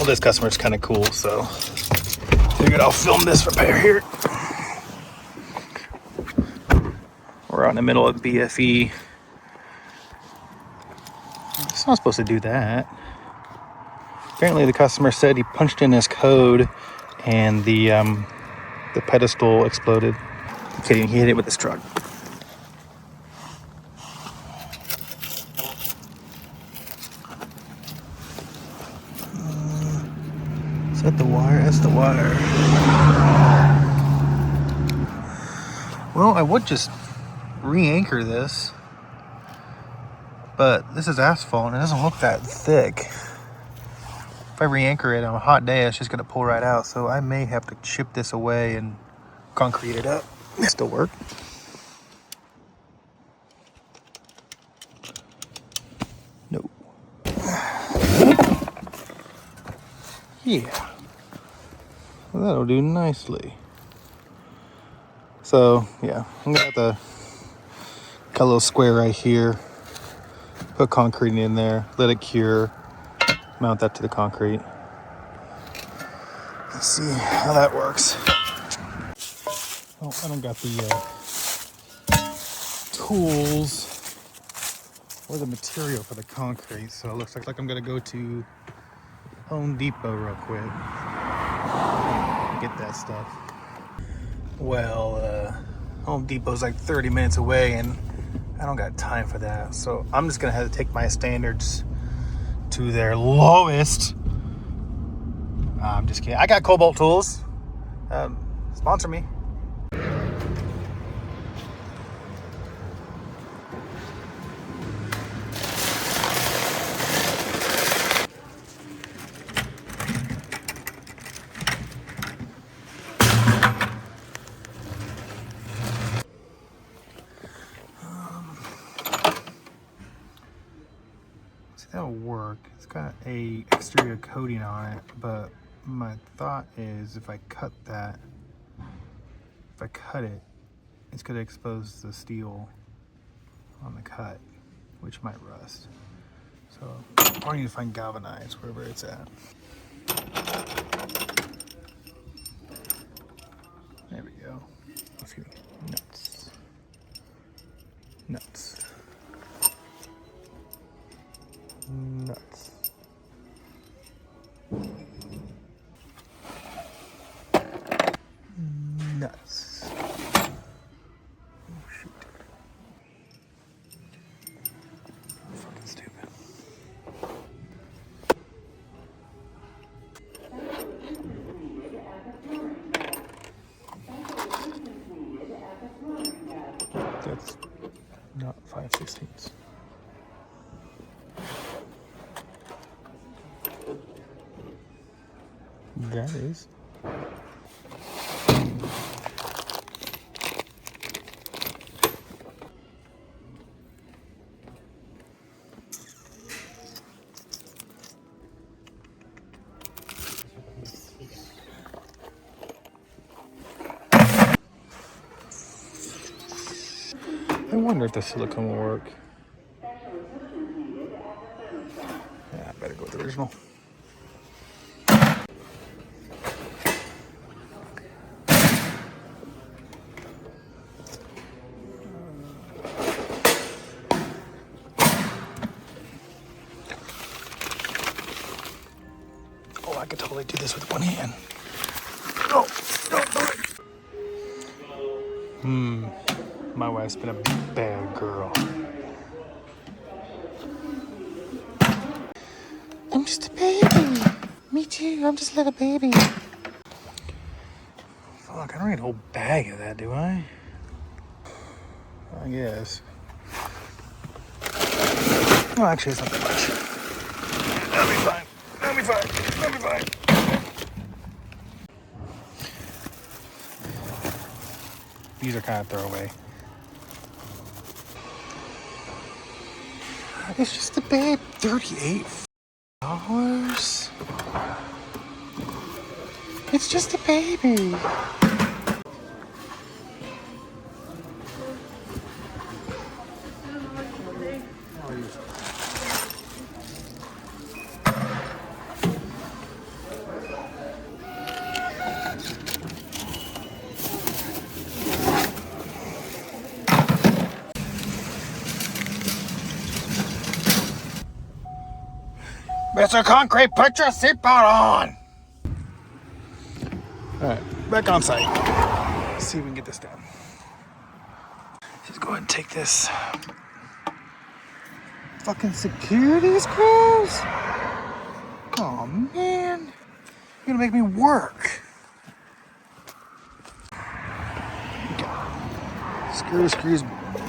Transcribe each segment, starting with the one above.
Well, this customer's kind of cool, so figured I'll film this repair here. We're out in the middle of BFE. It's not supposed to do that. Apparently the customer said he punched in his code and the pedestal exploded. I'm kidding, he hit it with his truck. Is that the wire? That's the wire. Well, I would just re-anchor this, but this is asphalt and it doesn't look that thick. If I re-anchor it on a hot day, it's just gonna pull right out. So I may have to chip this away and concrete it up. It still work. No. Yeah. Well, that'll do nicely. So yeah, I'm gonna have to cut a little square right here, put concrete in there, let it cure, mount that to the concrete. Let's see how that works. Oh, I don't got the tools or the material for the concrete, so it looks like I'm gonna go to Home Depot real quick, get that stuff. Well, Home Depot's like 30 minutes away and I don't got time for that. So I'm just gonna have to take my standards to their lowest. I'm just kidding. I got Cobalt Tools. Sponsor me. That'll work. It's got a exterior coating on it, but my thought is if I cut it, it's gonna expose the steel on the cut, which might rust. So I need to find galvanized wherever it's at. There we go. A few nuts. Nuts. Nuts. Nuts. Oh shoot. Fucking stupid. That's not 5/16. That is. I wonder if the silicone will work. Yeah, I better go with the original. Oh, I could totally do this with one hand. Oh, no. My wife's been a bad girl. I'm just a baby. Me too, I'm just a little baby. Fuck, I don't need a whole bag of that, do I? I guess. Well, actually, it's not that much. That'll be fine. That'll be fine. That'll be fine. These are kind of throwaway. It's just a babe. $38. It's just a baby. Mr. Concrete, put your seatbelt on! Alright, back on site. Let's see if we can get this done. Just go ahead and take this fucking security screws. Oh man, you're gonna make me work. Okay. Screws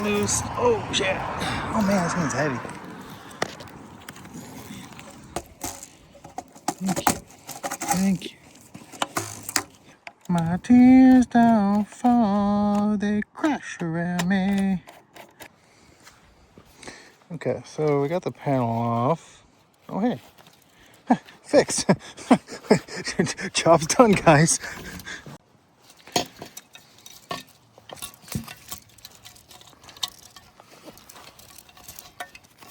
loose. Oh shit. Oh man, this thing's heavy. Thank you. Thank you. My tears don't fall, they crash around me. Okay, so we got the panel off. Oh hey. Fixed. Job's done, guys.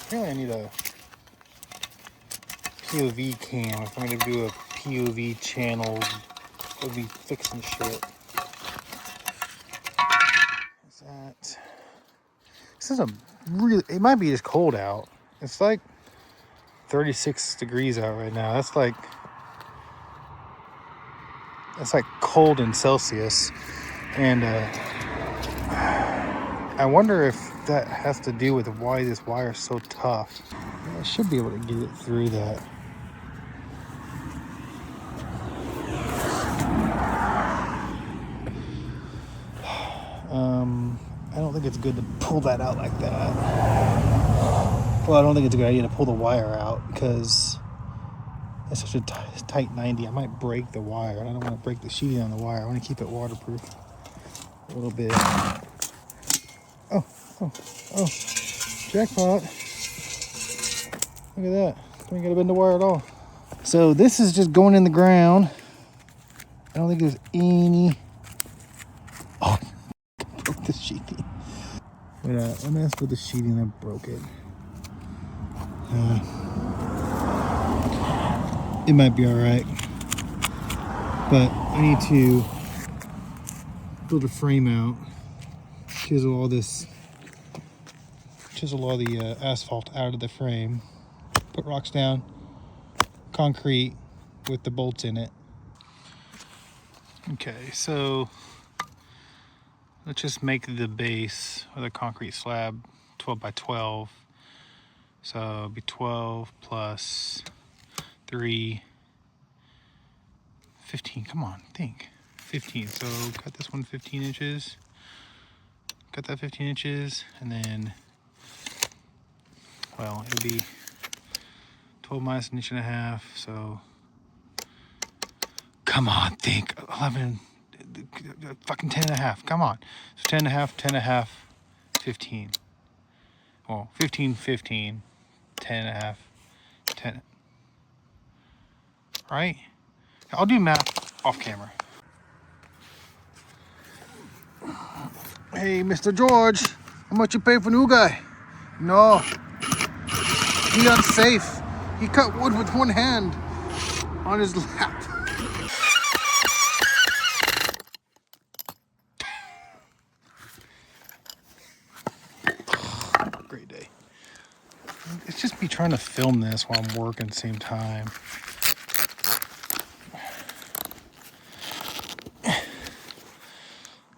Apparently I need a POV cam if I'm gonna do a POV channel. We'll be fixing shit. What's that? This is a really, it might be just cold out. It's like 36 degrees out right now. That's like cold in Celsius. And I wonder if that has to do with why this wire is so tough. I should be able to get it through that. I don't think it's good to pull that out like that. Well, I don't think it's a good idea to pull the wire out because it's such a tight 90. I might break the wire. I don't want to break the sheeting on the wire. I want to keep it waterproof a little bit. Oh, jackpot. Look at that. Don't gotta bend the wire at all. So this is just going in the ground. I don't think there's any... Oh, I broke the sheeting. Wait, I messed with the sheeting. I broke it. It might be all right, but I need to build a frame out, chisel all the asphalt out of the frame, put rocks down, concrete with the bolts in it. Okay, so let's just make the base or the concrete slab 12 by 12. So it'll be 12 plus 3, 15. Come on, think. 15. So cut this one 15 inches. Cut that 15 inches, and then, well, it'll be 12 minus an inch and a half. So, come on, think. 11, fucking 10 and a half. Come on. So 10 and a half, 10 and a half, 15. Well, 15, 15, 10 and a half, 10. Right? I'll do math off camera. Hey, Mr. George, how much you pay for new guy? No, he unsafe. He cut wood with one hand on his lap. Great day. It's just me trying to film this while I'm working at the same time.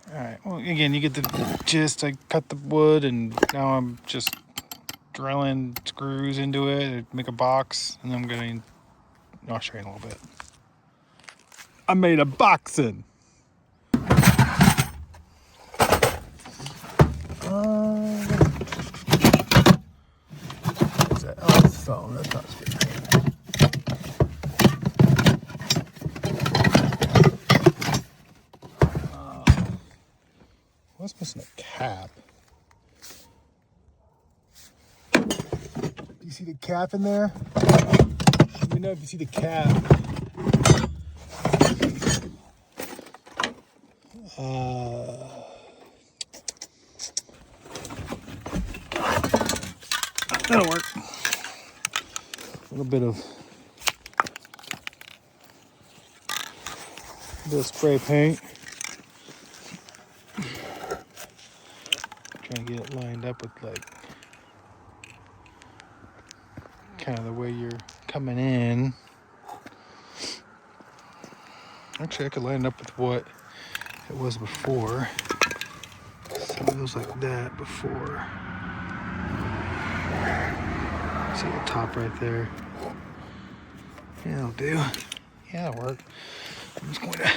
Alright, well, again, you get the gist. I cut the wood, and now I'm just drilling screws into it to make a box, and then I'm going to... I'll show you in a little bit. I made a boxing. What's that? Oh, it's the phone. That's not good. I was missing a cap. Do you see the cap in there? Let me know if you see the cap. That'll work. A little bit of spray paint. Trying to get it lined up with like kind of the way you're coming in. Actually, I could line it up with what it was before. So it was like that before. See the top right there? Yeah, that'll do. Yeah, that'll work. I'm just going to...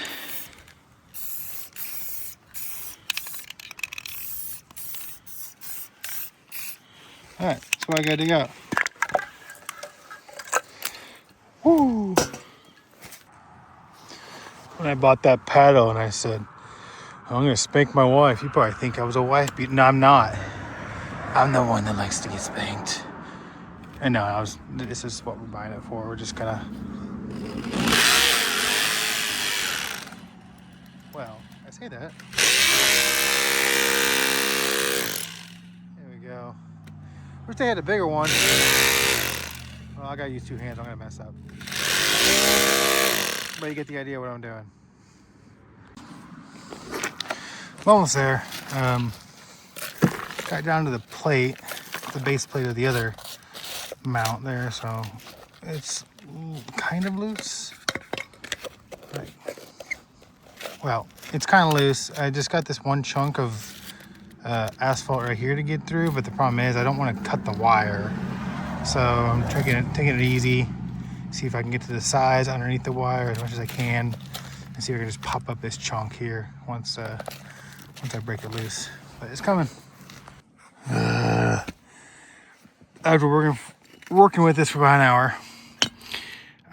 Alright, that's what I got to go. Woo! When I bought that paddle and I said, I'm going to spank my wife, you probably think I was a wife beater. No, I'm not. I'm the one that likes to get spanked. And no, this is what we're buying it for. We're just gonna... Well, I say that. There we go. Wish they had a bigger one. Well, I gotta use 2 hands. I'm gonna mess up. But you get the idea what I'm doing. I'm almost there. Got down to the plate, the base plate of the other mount there, so it's kind of loose. Right. Well, it's kind of loose. I just got this one chunk of asphalt right here to get through, but the problem is I don't want to cut the wire, so I'm taking it easy, see if I can get to the sides underneath the wire as much as I can, and see if I can just pop up this chunk here once I break it loose. But it's coming. After working with this for about an hour,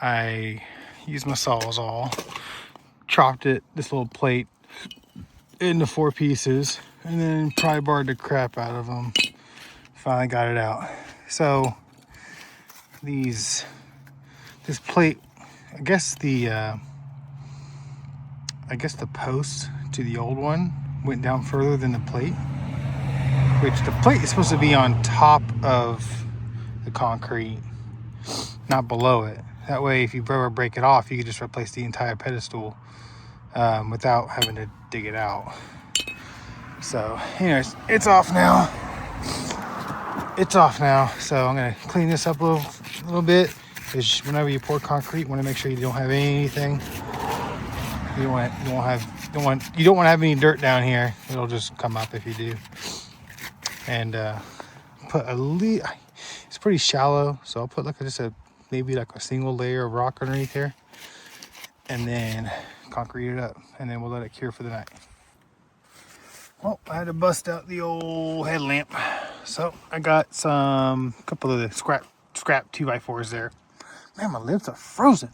I used my Sawzall, chopped this little plate into 4 pieces, and then pry barred the crap out of them. Finally got it out. So this plate, I guess the post to the old one went down further than the plate, which the plate is supposed to be on top of the concrete, not below it. That way, if you ever break it off, you can just replace the entire pedestal without having to dig it out. So, anyways, it's off now. So I'm gonna clean this up a little bit, because whenever you pour concrete, you want to make sure you don't have anything. You don't want to have any dirt down here. It'll just come up if you do. And put it's pretty shallow, so I'll put maybe like a single layer of rock underneath here, and then concrete it up, and then we'll let it cure for the night. Well, I had to bust out the old headlamp, so I got a couple of the scrap 2x4s there. Man, my lips are frozen.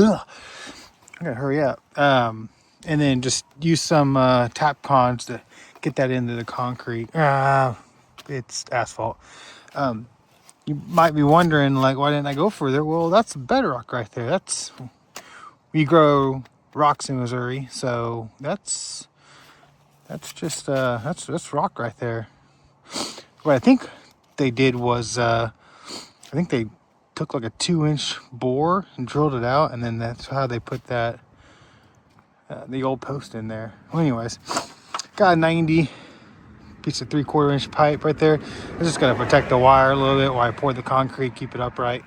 Ugh. I gotta hurry up. And then just use some tap cons to get that into the concrete. It's asphalt. You might be wondering, like, why didn't I go further? Well, that's bedrock right there. We grow rocks in Missouri, so that's rock right there. What I think they did was, I think they took like a 2-inch bore and drilled it out, and then that's how they put that the old post in there. Well, anyways, got a 90 piece of 3/4 inch pipe right there. I'm just gonna protect the wire a little bit while I pour the concrete, keep it upright.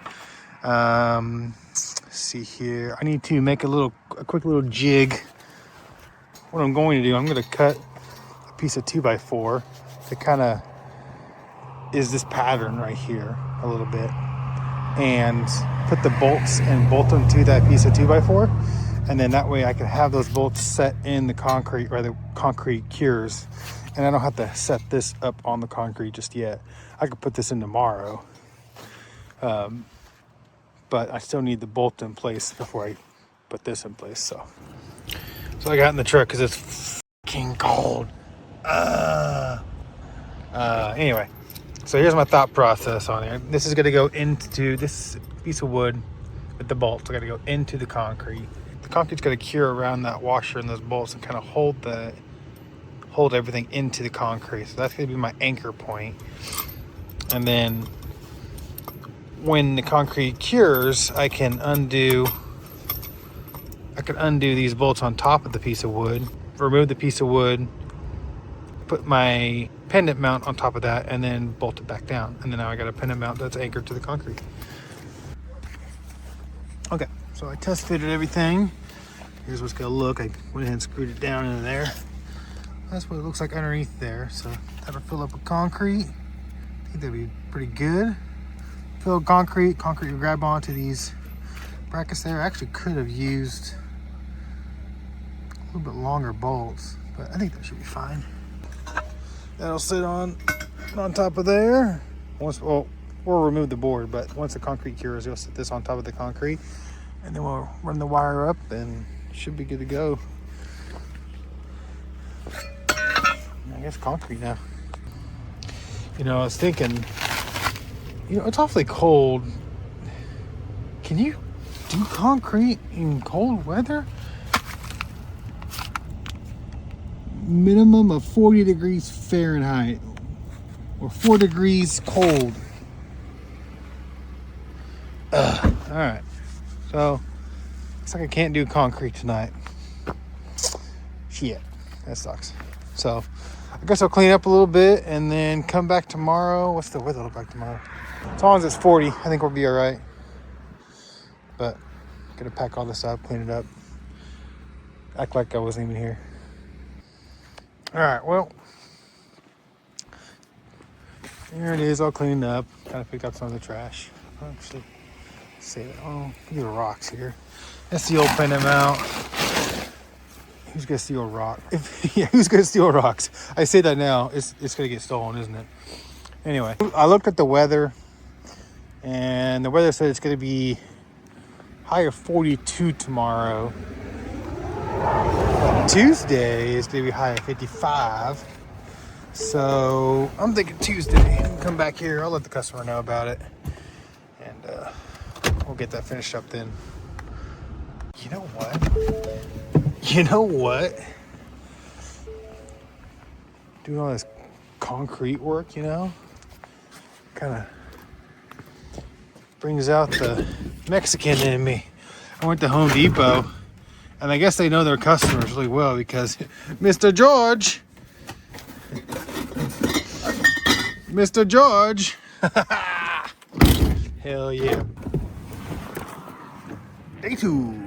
Let's see here. I need to make a quick little jig. What I'm going to do, I'm gonna cut a piece of 2x4 that kind of is this pattern right here a little bit, and put the bolts and bolt them to that piece of 2x4, and then that way I can have those bolts set in the concrete where the concrete cures, and I don't have to set this up on the concrete just yet. I could put this in tomorrow, but I still need the bolt in place before I put this in place. So I got in the truck because it's fucking cold. Anyway, so here's my thought process on it. This is going to go into this piece of wood with the bolts. I got to go into the concrete. The concrete's going to cure around that washer and those bolts and kind of hold everything into the concrete. So that's going to be my anchor point. And then when the concrete cures, I can undo these bolts on top of the piece of wood, remove the piece of wood, put my pendant mount on top of that, and then bolt it back down. And then now I got a pendant mount that's anchored to the concrete. Okay, so I test fitted everything. Here's what's gonna look. I went ahead and screwed it down into there. That's what it looks like underneath there. So that'll fill up with concrete. I think that'd be pretty good. Fill concrete. Concrete will grab onto these brackets there. I actually could have used a little bit longer bolts, but I think that should be fine. That'll sit on top of there. We'll remove the board, but once the concrete cures, you'll set this on top of the concrete, and then we'll run the wire up and should be good to go. I guess concrete now. You know, I was thinking, you know, it's awfully cold. Can you do concrete in cold weather? Minimum of 40 degrees Fahrenheit or 4 degrees cold. All right, so looks like I can't do concrete tonight. Shit, that sucks. So I guess I'll clean up a little bit and then come back tomorrow. What's the weather look like tomorrow? As long as it's 40, I think we'll be all right. But I'm gonna pack all this up, clean it up, act like I wasn't even here. All right, well, here it is, all cleaned up. Kind of picked up some of the trash. Actually, save it. Oh, these are rocks here. That's the old pendant mount. Who's gonna steal rock? Who's gonna steal rocks? I say that now. It's gonna get stolen, isn't it? Anyway, I looked at the weather, and the weather said it's gonna be high of 42 tomorrow. Tuesday is gonna be high of 55. So I'm thinking Tuesday. I'll come back here. I'll let the customer know about it, and we'll get that finished up then. You know what? Doing all this concrete work, you know, kind of brings out the Mexican in me. I went to Home Depot, and I guess they know their customers really well because Mr. George, hell yeah. Day 2.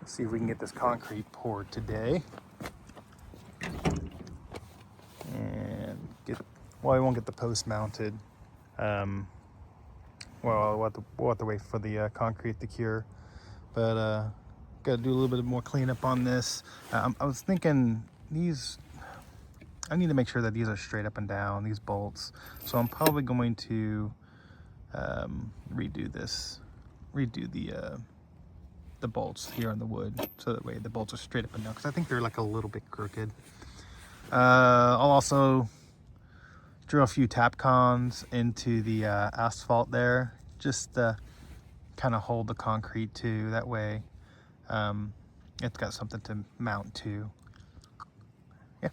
See if we can get this concrete poured today, and we won't get the post mounted. Well, we'll have to wait for the concrete to cure, but gotta do a little bit more cleanup on this. I was thinking I need to make sure that these are straight up and down, these bolts, so I'm probably going to redo the bolts here on the wood, so that way the bolts are straight up and down, because I think they're like a little bit crooked. I'll also drill a few tap cons into the asphalt there, just to kind of hold the concrete too. That way it's got something to mount to. Yeah.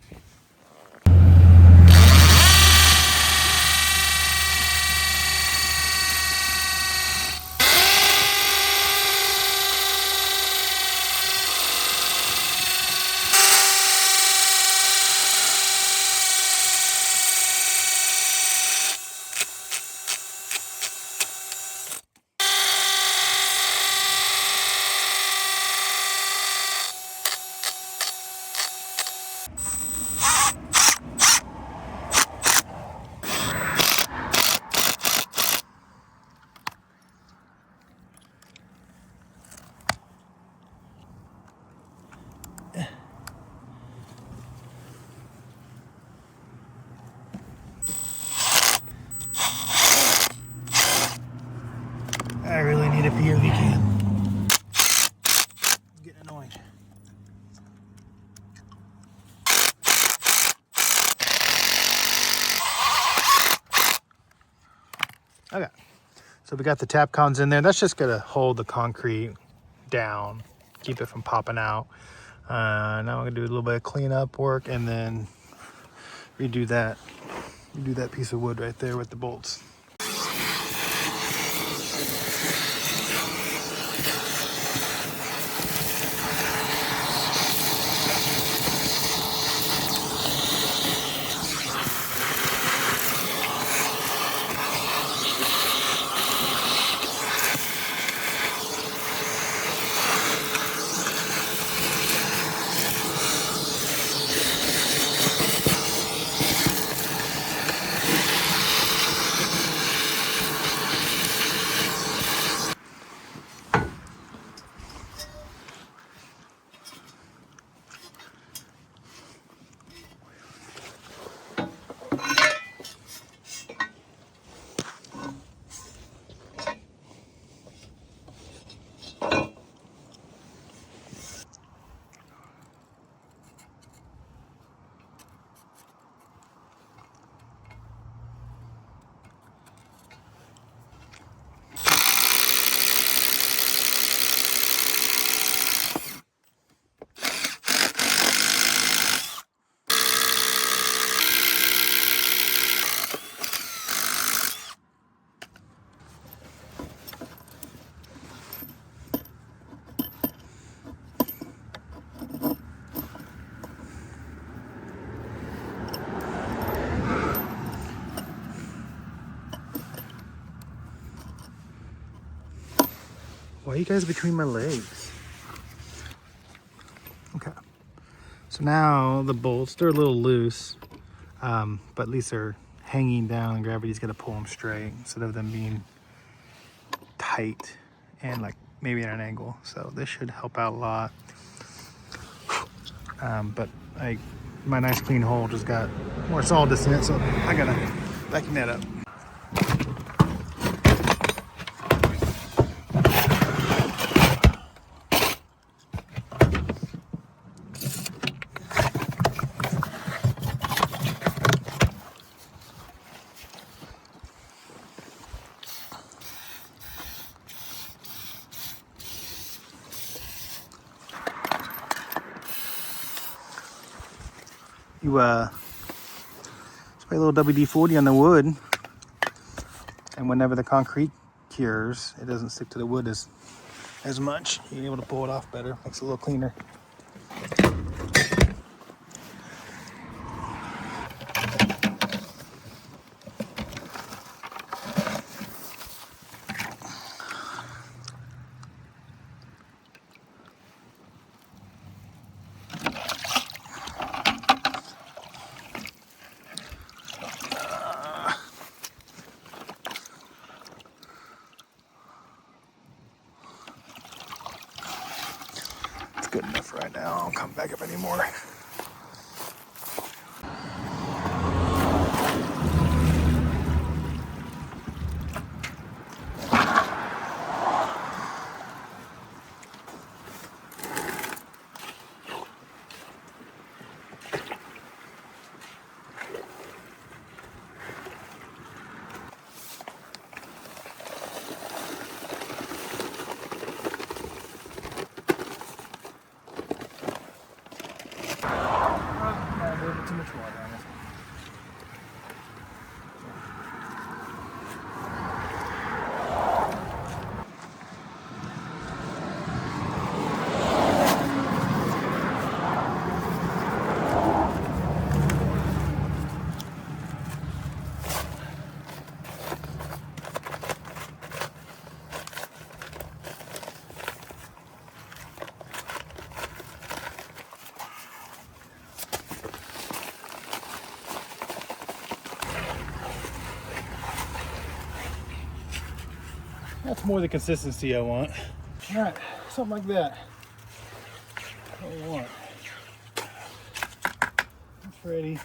I really need a POV cam. It's getting annoying. Okay, so we got the tap cons in there. That's just gonna hold the concrete down, keep it from popping out. Now I'm gonna do a little bit of cleanup work and then redo that piece of wood right there with the bolts. Why are you guys between my legs? Okay. So now the bolts, they're a little loose, but at least they're hanging down and gravity's gonna pull them straight instead of them being tight and like maybe at an angle. So this should help out a lot. But my nice clean hole just got more sawdust in it, so I gotta vacuum that up. You spray a little WD-40 on the wood, and whenever the concrete cures, it doesn't stick to the wood as much. You're able to pull it off better, makes it a little cleaner. Good enough right now. I'll come back up anymore. A little bit too much water on this one. That's more the consistency I want. All right, something like that. That's what we want. That's ready.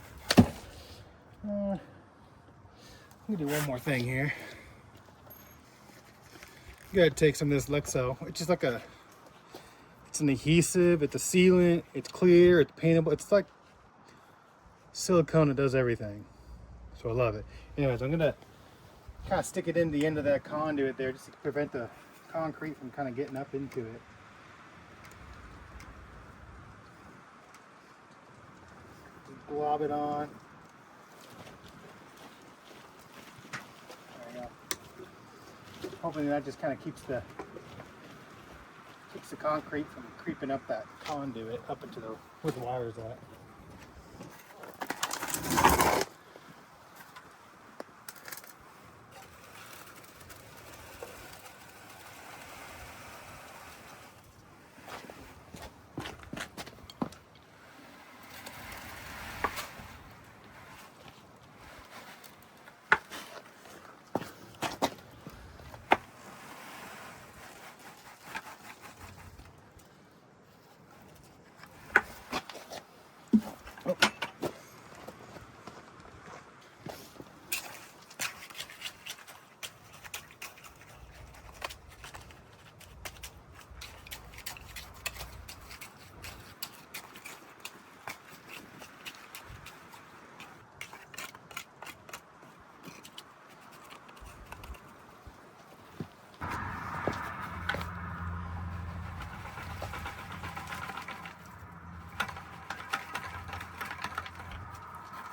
I'm gonna do one more thing here. You gotta take some of this Lexo. It's just like it's an adhesive, it's a sealant, it's clear, it's paintable. It's like silicone that does everything. So I love it. Anyways, I'm gonna kind of stick it in the end of that conduit there just to prevent the concrete from kind of getting up into it. Just glob it on. There you go. Hopefully that just kind of keeps the concrete from creeping up that conduit up into where the wires at.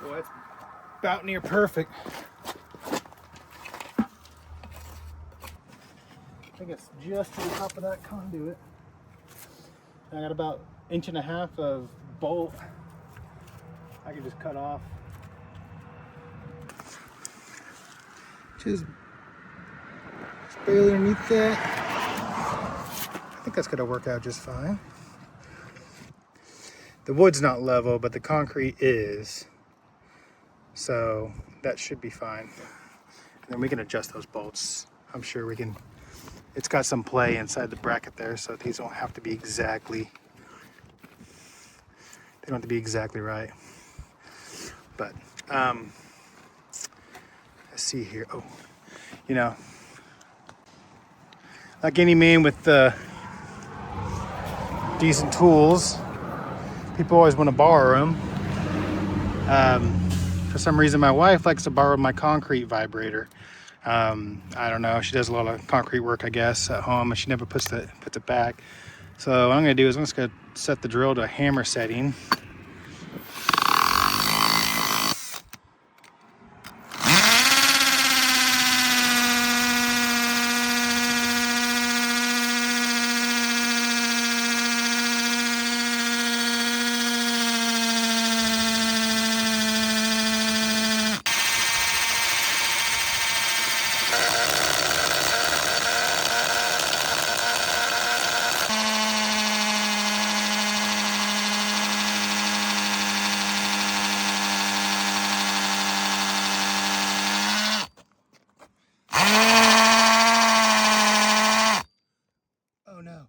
Well, it's about near perfect. I think it's just to the top of that conduit. I got about 1.5 inches of bolt I can just cut off. Just barely underneath that. think that's gonna work out just fine. The wood's not level, but the concrete is. So that should be fine. And then we can adjust those bolts. I'm sure we can. It's got some play inside the bracket there, so these don't have to be exactly, they don't have to be exactly right. But let's see here. Oh, you know, like any man with decent tools, people always want to borrow them. For some reason, my wife likes to borrow my concrete vibrator. I don't know. She does a lot of concrete work, I guess, at home, and she never puts it back. So what I'm gonna do is I'm just gonna set the drill to a hammer setting. Oh no.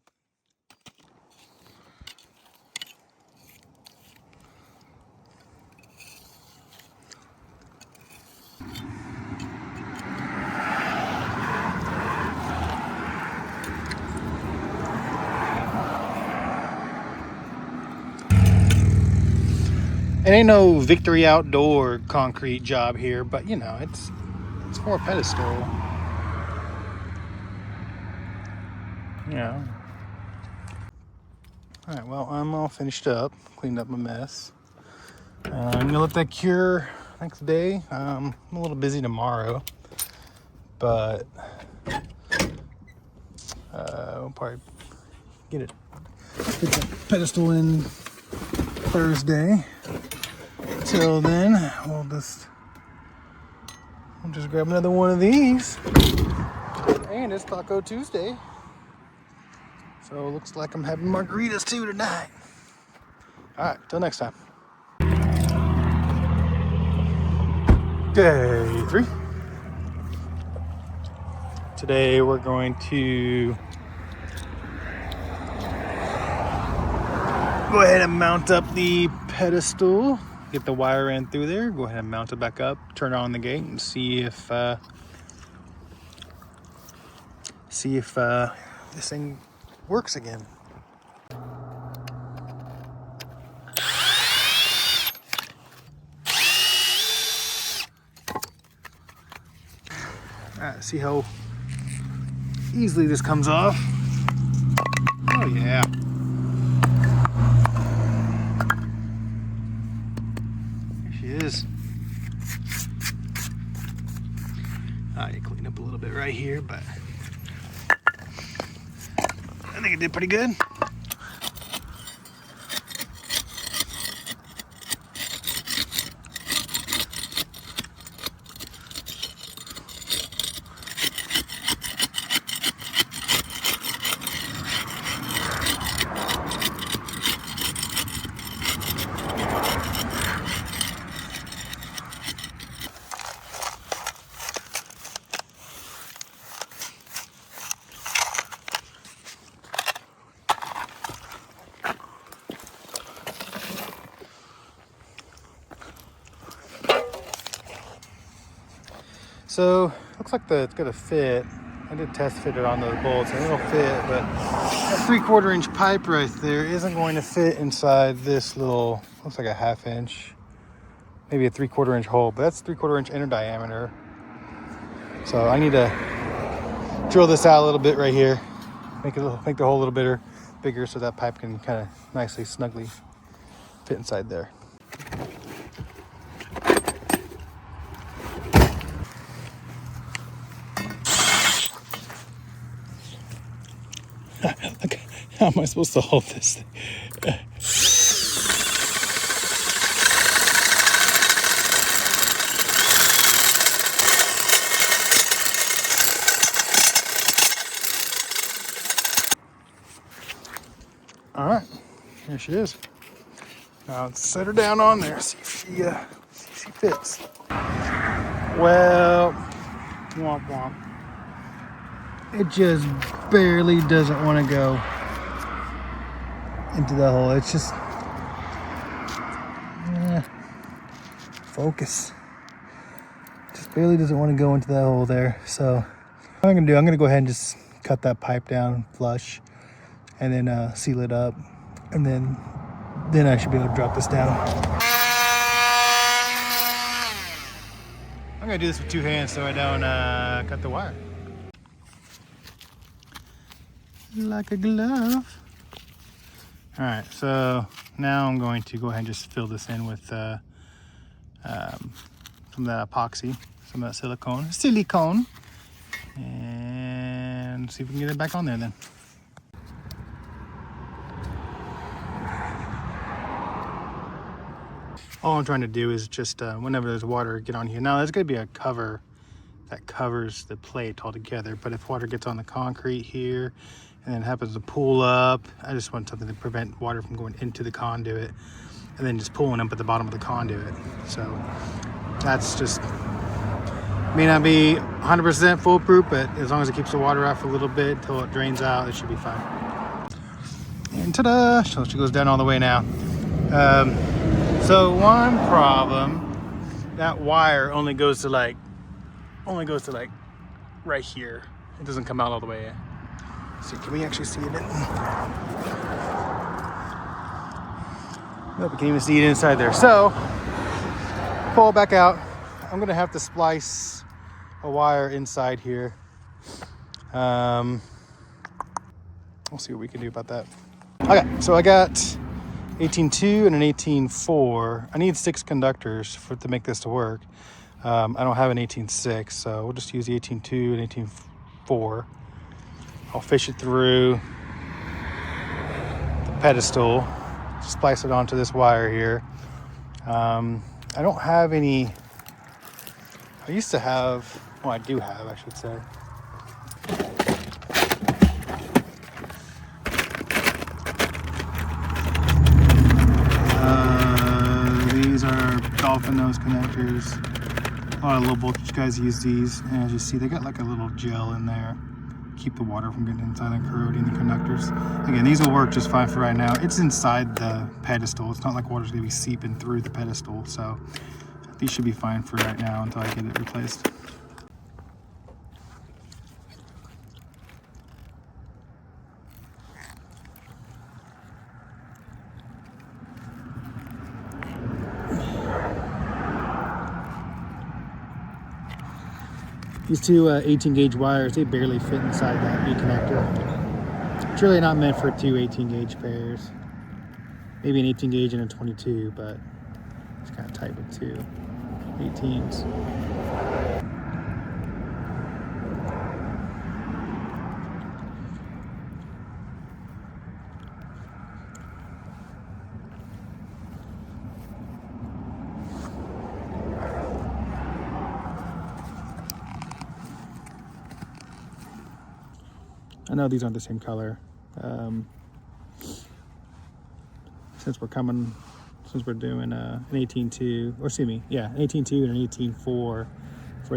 It ain't no Victory Outdoor concrete job here, but you know, it's for a pedestal. You know. Alright, well, I'm all finished up, cleaned up my mess. I'm gonna let that cure next day. I'm a little busy tomorrow, but we'll probably get the pedestal in Thursday. Till then, we'll just grab another one of these. And it's Taco Tuesday. So it looks like I'm having margaritas too tonight. Alright, till next time. Day 3. Today we're going to go ahead and mount up the pedestal. Get the wire in through there. Go ahead and mount it back up. Turn on the gate and see if this thing works again. Alright, see how easily this comes off. Oh yeah. There she is. You clean up a little bit right here, but I think it did pretty good. So looks like it's gonna fit. I did test fit it on those bolts and it'll fit, but that 3/4 inch pipe right there isn't going to fit inside this little, looks like a 1/2 inch, maybe a 3/4 inch hole, but that's 3/4 inch inner diameter. So I need to drill this out a little bit right here, make the hole a little bigger so that pipe can kind of nicely, snugly fit inside there. Okay, how am I supposed to hold this thing? All right, here she is. Now let's set her down on there, see if she fits. Well, womp womp. It just barely doesn't want to go into the hole. It's just focus. Just barely doesn't want to go into that hole there. So what I'm gonna do, I'm gonna go ahead and just cut that pipe down flush, and then seal it up, and then I should be able to drop this down. I'm gonna do this with two hands so I don't cut the wire. Like a glove. All right, so now I'm going to go ahead and just fill this in with some of that epoxy, some of that silicone, and see if we can get it back on there then. All I'm trying to do is just, whenever there's water, get on here. Now, there's going to be a cover that covers the plate altogether, but if water gets on the concrete here and then happens to pool up, I just want something to prevent water from going into the conduit and then just pulling up at the bottom of the conduit. So that's just, may not be 100% foolproof, but as long as it keeps the water out for a little bit until it drains out, it should be fine. And ta-da! So she goes down all the way now. So one problem, that wire only goes to like right here. It doesn't come out all the way in. So can we actually see it? Nope, we can't even see it inside there. So pull it back out. I'm gonna have to splice a wire inside here. We'll see what we can do about that. Okay, so I got 18.2 and an 18.4. I need 6 conductors to make this to work. I don't have an 18.6, so we'll just use the 18.2 and 18.4. I'll fish it through the pedestal, splice it onto this wire here. I don't have any, I used to have, well, I do have, I should say. These are dolphin nose connectors. A lot of low voltage guys use these, and as you see, they got like a little gel in there, keep the water from getting inside and corroding the conductors. Again, these will work just fine for right now. It's inside the pedestal. It's not like water's gonna be seeping through the pedestal, so these should be fine for right now until I get it replaced. These two 18 gauge wires, they barely fit inside that B connector. It's really not meant for 2 18 gauge pairs. Maybe an 18 gauge and a 22, but it's kind of tight with 2 18s. I know these aren't the same color. Since we're doing an 18.2, or excuse me, yeah, an 18.2 and an 18.4 for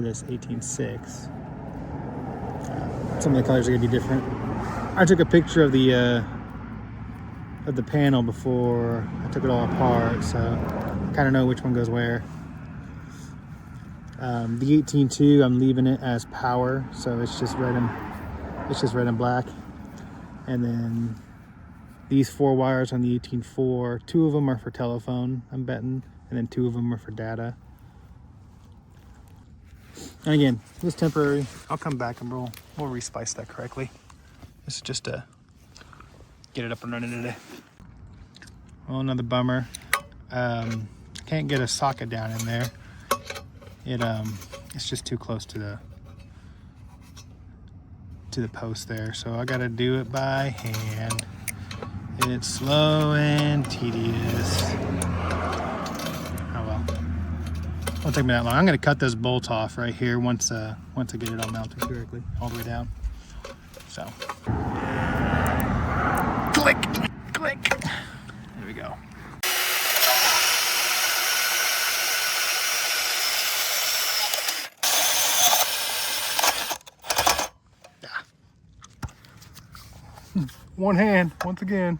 this 18.6. Some of the colors are gonna be different. I took a picture of the panel before I took it all apart, so I kind of know which one goes where. The 18.2, I'm leaving it as power, so it's just red and black. And then these 4 wires on the 18.4, 2 of them are for telephone, I'm betting, and then 2 of them are for data. And again, this is temporary. I'll come back and we'll respice that correctly. This is just to get it up and running today. Well, another bummer. Can't get a socket down in there. It's just too close to the post there, so I gotta do it by hand. It's slow and tedious. Oh well, won't take me that long. I'm gonna cut this bolt off right here once I get it all mounted correctly, all the way down. So click. coming. There we go. One hand, once again.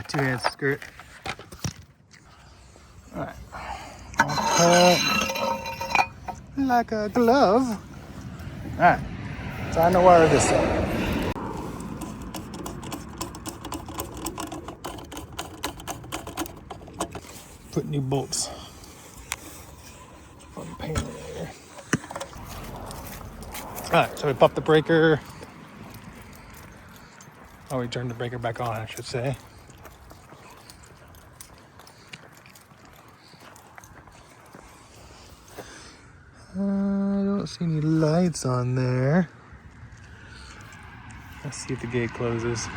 Two hands, screw it. All right. Like a glove. All right, time to wire this up. Put new bolts on the panel there. All right, so we pop the breaker. Oh, we turned the breaker back on, I should say. I don't see any lights on there. Let's see if the gate closes.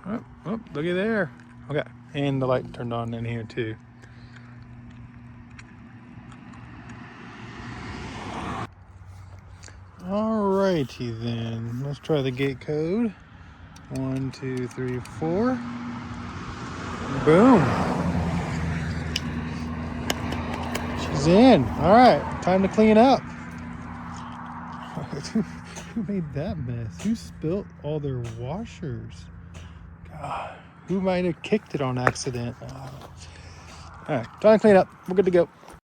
Oh, looky there. Okay, and the light turned on in here too. Alrighty then, let's try the gate code. 1, 2, 3, 4. Boom. She's in. All right, time to clean up. Who made that mess? Who spilt all their washers? God, who might have kicked it on accident? All right, time to clean up. We're good to go.